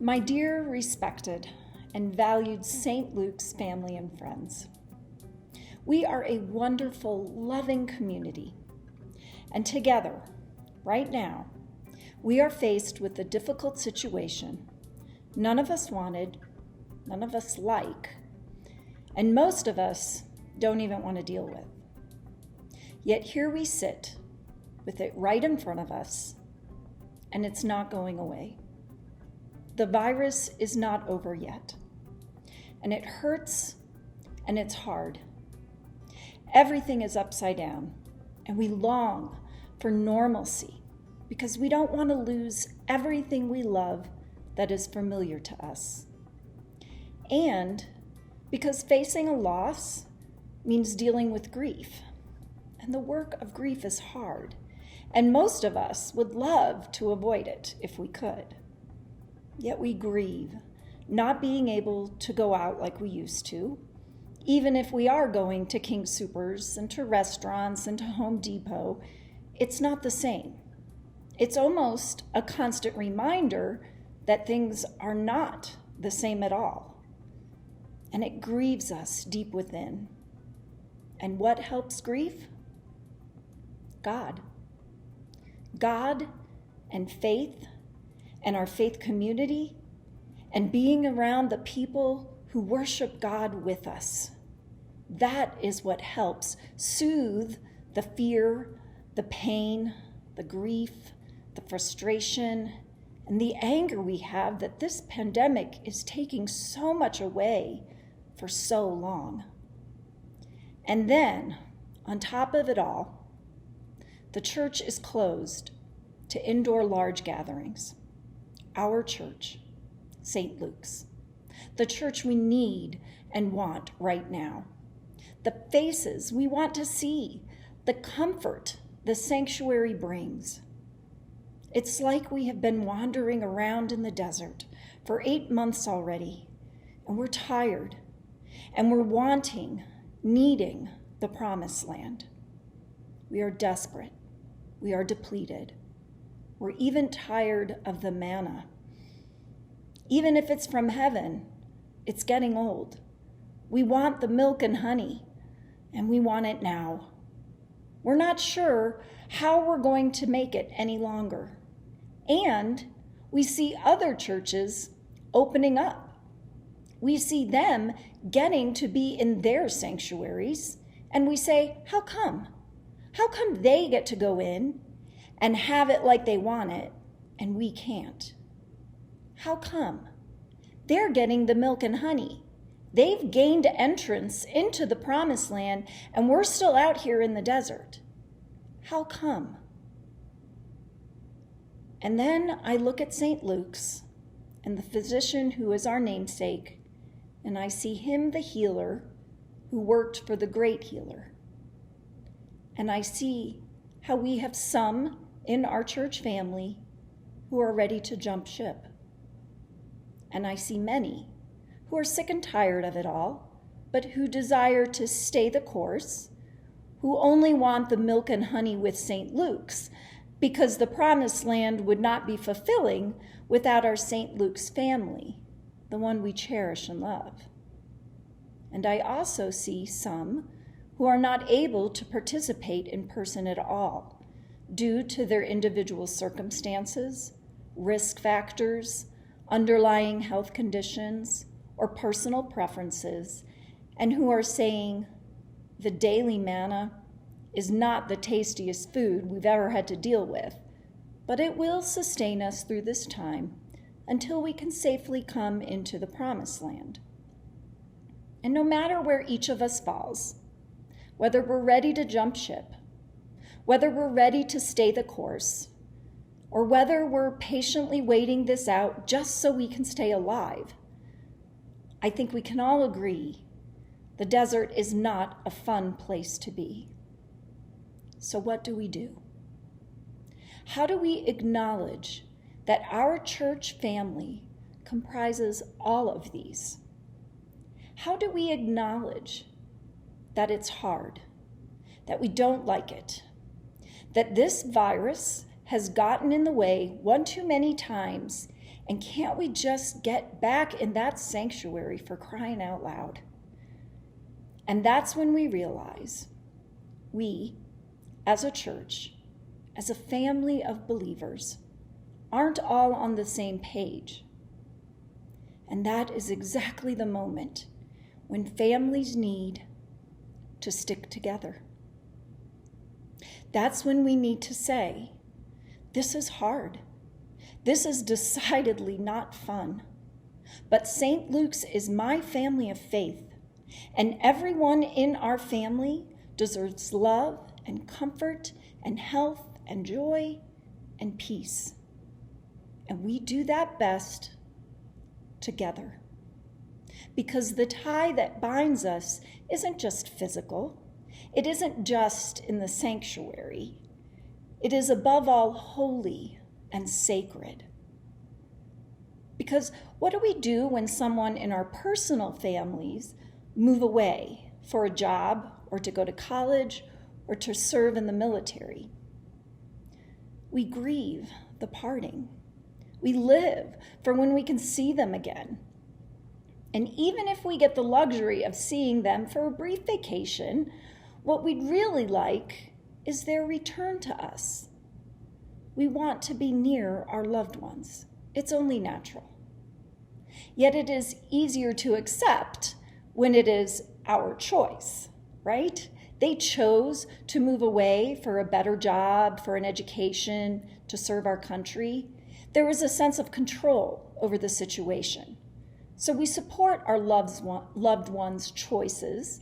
My dear, respected, and valued St. Luke's family and friends, we are a wonderful, loving community. And together, right now, we are faced with a difficult situation none of us wanted, none of us like, and most of us don't even want to deal with. Yet here we sit with it right in front of us, and it's not going away. The virus is not over yet, and it hurts and it's hard. Everything is upside down, and we long for normalcy because we don't want to lose everything we love that is familiar to us. And because facing a loss means dealing with grief, and the work of grief is hard, and most of us would love to avoid it if we could. Yet we grieve, not being able to go out like we used to, even if we are going to King Soopers and to restaurants and to Home Depot. It's not the same. It's almost a constant reminder that things are not the same at all. And it grieves us deep within. And what helps grief? God. God and faith and our faith community and being around the people who worship God with us. That is what helps soothe the fear, the pain, the grief, the frustration, and the anger we have that this pandemic is taking so much away for so long. And then, on top of it all, the church is closed to indoor large gatherings. Our church, St. Luke's, the church we need and want right now, the faces we want to see, the comfort the sanctuary brings. It's like we have been wandering around in the desert for 8 months already, and we're tired, and we're wanting, needing the promised land. We are desperate. We are depleted. We're even tired of the manna. Even if it's from heaven, it's getting old. We want the milk and honey, and we want it now. We're not sure how we're going to make it any longer. And we see other churches opening up. We see them getting to be in their sanctuaries, and we say, how come? How come they get to go in and have it like they want it, and we can't? How come? They're getting the milk and honey. They've gained entrance into the promised land, and we're still out here in the desert. How come? And then I look at St. Luke's and the physician who is our namesake, and I see him, the healer, who worked for the great healer. And I see how we have some in our church family who are ready to jump ship. And I see many who are sick and tired of it all, but who desire to stay the course, who only want the milk and honey with St. Luke's, because the promised land would not be fulfilling without our St. Luke's family, the one we cherish and love. And I also see some who are not able to participate in person at all due to their individual circumstances, risk factors, underlying health conditions, or personal preferences, and who are saying the daily manna is not the tastiest food we've ever had to deal with, but it will sustain us through this time until we can safely come into the promised land. And no matter where each of us falls, whether we're ready to jump ship, whether we're ready to stay the course, or whether we're patiently waiting this out just so we can stay alive, I think we can all agree the desert is not a fun place to be. So what do we do? How do we acknowledge that our church family comprises all of these? How do we acknowledge that it's hard, that we don't like it, that this virus has gotten in the way one too many times, And can't we just get back in that sanctuary, for crying out loud? And that's when we realize we, as a church, as a family of believers, aren't all on the same page. And that is exactly the moment when families need to stick together. That's when we need to say, this is hard. This is decidedly not fun. But St. Luke's is my family of faith, and everyone in our family deserves love and comfort and health and joy and peace. And we do that best together. Because the tie that binds us isn't just physical. It isn't just in the sanctuary. It is above all holy and sacred. Because what do we do when someone in our personal families move away for a job or to go to college or to serve in the military? We grieve the parting. We live for when we can see them again. And even if we get the luxury of seeing them for a brief vacation, what we'd really like is their return to us. We want to be near our loved ones. It's only natural. Yet it is easier to accept when it is our choice, right? They chose to move away for a better job, for an education, to serve our country. There is a sense of control over the situation. So we support our loved ones' choices,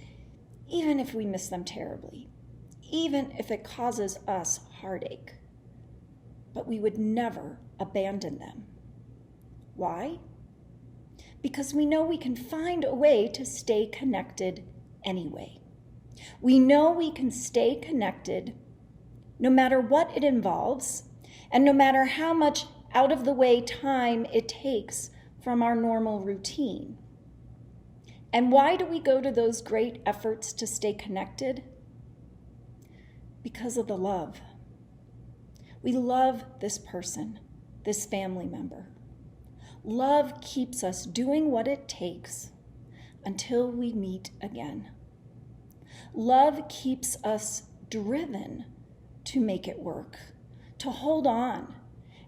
even if we miss them terribly, even if it causes us heartache. But we would never abandon them. Why? Because we know we can find a way to stay connected anyway. We know we can stay connected no matter what it involves, and no matter how much out of the way time it takes from our normal routine. And why do we go to those great efforts to stay connected? Because of the love. We love this person, this family member. Love keeps us doing what it takes until we meet again. Love keeps us driven to make it work, to hold on,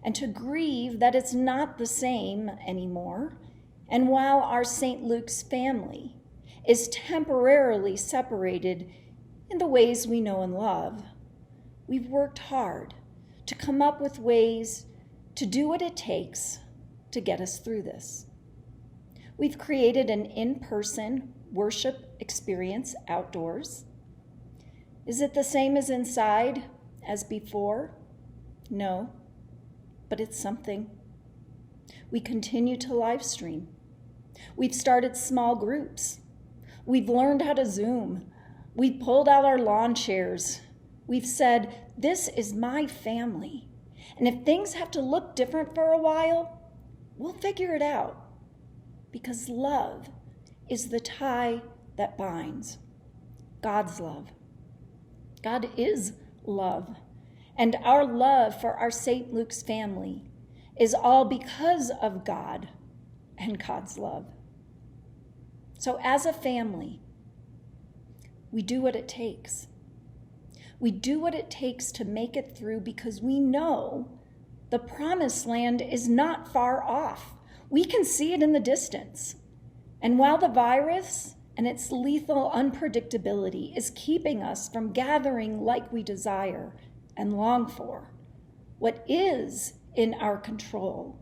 and to grieve that it's not the same anymore. And while our St. Luke's family is temporarily separated in the ways we know and love, we've worked hard to come up with ways to do what it takes to get us through this. We've created an in-person worship experience outdoors. Is it the same as inside as before? No, but it's something. We continue to live stream. We've started small groups. We've learned how to Zoom. We've pulled out our lawn chairs. We've said, this is my family. And if things have to look different for a while, we'll figure it out. Because love is the tie that binds. God's love. God is love. And our love for our St. Luke's family is all because of God and God's love. So as a family, we do what it takes. We do what it takes to make it through because we know the promised land is not far off. We can see it in the distance. And while the virus and its lethal unpredictability is keeping us from gathering like we desire and long for, what is in our control,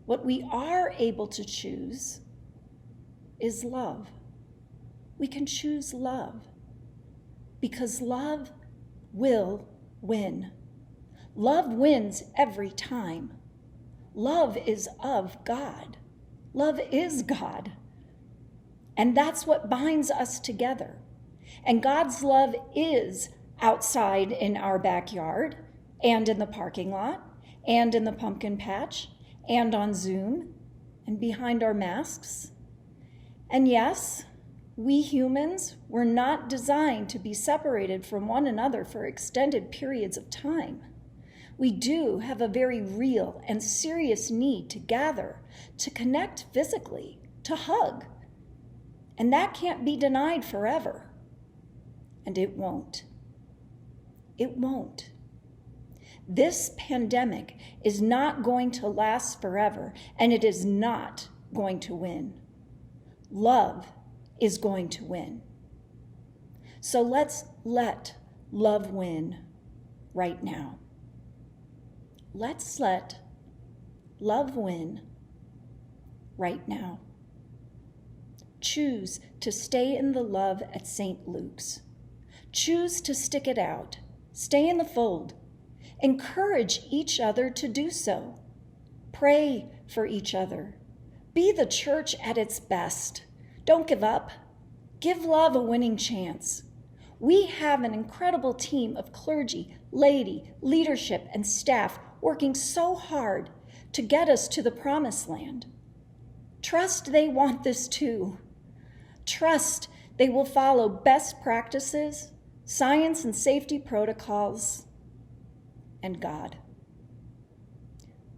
what we are able to choose, is love. We can choose love because love will win. Love wins every time. Love is of God. Love is God. And that's what binds us together. And God's love is outside in our backyard and in the parking lot and in the pumpkin patch and on Zoom and behind our masks. And yes, we humans were not designed to be separated from one another for extended periods of time. We do have a very real and serious need to gather, to connect physically, to hug. And that can't be denied forever. And it won't. It won't. This pandemic is not going to last forever, and it is not going to win. Love is going to win. So let's let love win right now. Let's let love win right now. Choose to stay in the love at St. Luke's. Choose to stick it out. Stay in the fold. Encourage each other to do so. Pray for each other. Be the church at its best. Don't give up. Give love a winning chance. We have an incredible team of clergy, laity, leadership, and staff working so hard to get us to the promised land. Trust they want this too. Trust they will follow best practices, science and safety protocols, and God.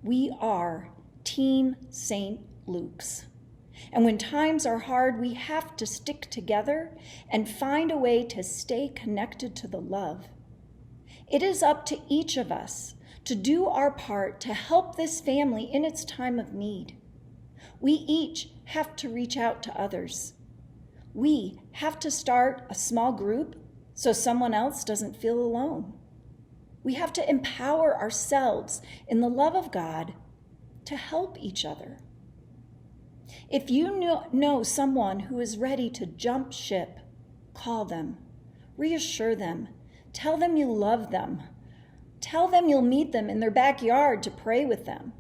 We are Team St. Luke's. And when times are hard, we have to stick together and find a way to stay connected to the love. It is up to each of us to do our part to help this family in its time of need. We each have to reach out to others. We have to start a small group so someone else doesn't feel alone. We have to empower ourselves in the love of God to help each other. If you know someone who is ready to jump ship, call them, reassure them, tell them you love them, tell them you'll meet them in their backyard to pray with them.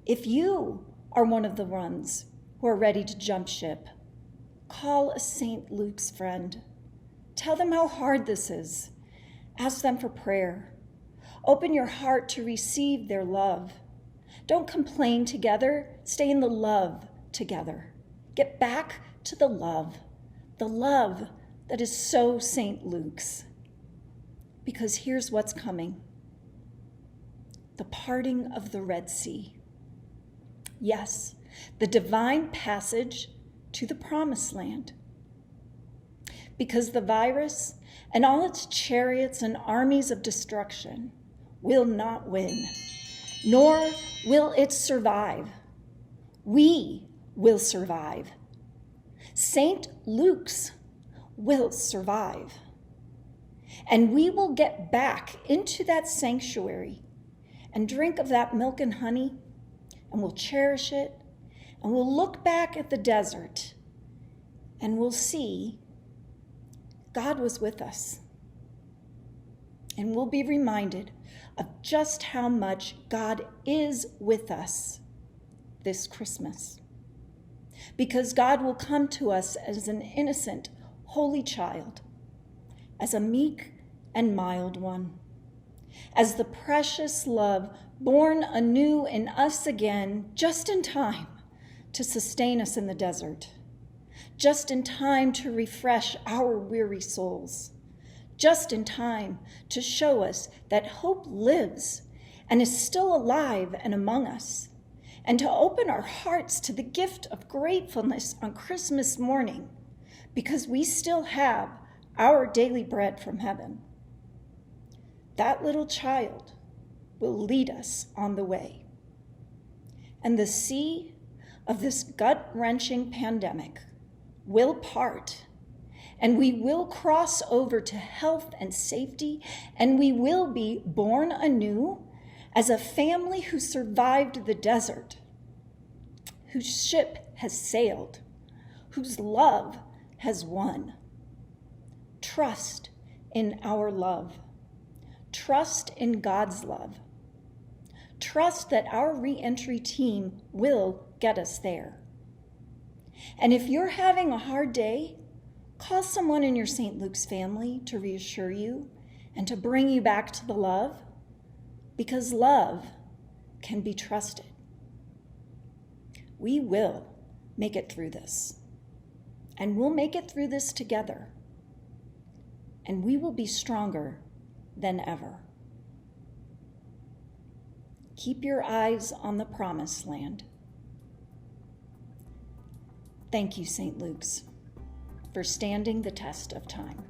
If you are one of the ones who are ready to jump ship, call a St. Luke's friend. Tell them how hard this is. Ask them for prayer. Open your heart to receive their love. Don't complain together. Stay in the love together. Get back to the love that is so St. Luke's. Because here's what's coming. The parting of the Red Sea. Yes, the divine passage to the promised land. Because the virus and all its chariots and armies of destruction will not win, nor will it survive. We will survive. St. Luke's will survive. And we will get back into that sanctuary and drink of that milk and honey, and we'll cherish it, and we'll look back at the desert, and we'll see God was with us. And we'll be reminded of just how much God is with us this Christmas. Because God will come to us as an innocent, holy child, as a meek and mild one, as the precious love born anew in us again, just in time to sustain us in the desert, just in time to refresh our weary souls, just in time to show us that hope lives and is still alive and among us, and to open our hearts to the gift of gratefulness on Christmas morning, because we still have our daily bread from heaven. That little child will lead us on the way. And the sea of this gut-wrenching pandemic will part, and we will cross over to health and safety, and we will be born anew as a family who survived the desert, whose ship has sailed, whose love has won. Trust in our love. Trust in God's love. Trust that our re-entry team will get us there. And if you're having a hard day, call someone in your St. Luke's family to reassure you and to bring you back to the love, because love can be trusted. We will make it through this, and we'll make it through this together, and we will be stronger than ever. Keep your eyes on the promised land. Thank you, St. Luke's, for standing the test of time.